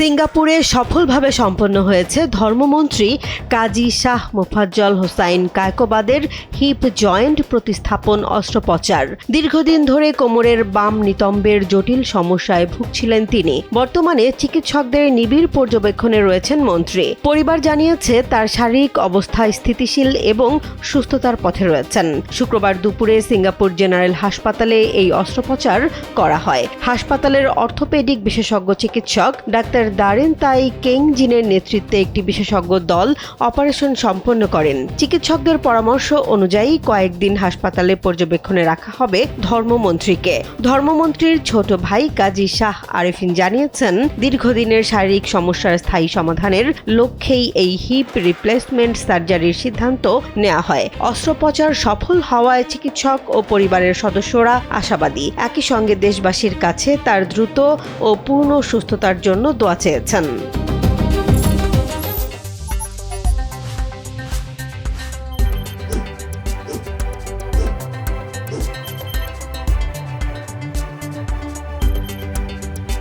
সিঙ্গাপুরে সফলভাবে সম্পন্ন হয়েছে ধর্মমন্ত্রী কাজী শাহ মোফাজ্জল হোসাইন কায়কোবাদের হিপ জয়েন্ট প্রতিস্থাপন অস্ত্রোপচার। দীর্ঘদিন ধরে কোমরের বাম নিতম্বের জটিল সমস্যায় ভুগছিলেন তিনি। বর্তমানে চিকিৎসকদের নিবিড় পর্যবেক্ষণে রয়েছেন মন্ত্রী। পরিবার জানিয়েছে তার শারীরিক অবস্থা স্থিতিশীল এবং সুস্থতার পথে রয়েছেন। শুক্রবার দুপুরে সিঙ্গাপুর জেনারেল হাসপাতালে এই অস্ত্রোপচার করা হয়। হাসপাতালের অর্থোপেডিক বিশেষজ্ঞ চিকিৎসক ডাক্তার দারেন তাই কেংজিনের নেতৃত্বে একটি বিশেষজ্ঞ দল অপারেশন সম্পন্ন করেন। চিকিৎসকদের পরামর্শ অনুযায়ী কয়েকদিন হাসপাতালে পর্যবেক্ষণে রাখা হবে ধর্মমন্ত্রীকে। ধর্মমন্ত্রীর ছোট ভাই কাজী শাহ আরেফিন জানিয়েছেন, দীর্ঘদিনের শারীরিক সমস্যার স্থায়ী সমাধানের লক্ষ্যেই এই হিপ রিপ্লেসমেন্ট সার্জারির সিদ্ধান্ত নেওয়া হয়। অস্ত্রোপচার সফল হওয়ায় চিকিৎসক ও পরিবারের সদস্যরা আশাবাদী। একই সঙ্গে দেশবাসীর কাছে তার দ্রুত ও পূর্ণ সুস্থতার জন্য দোয়া চেয়েছেন।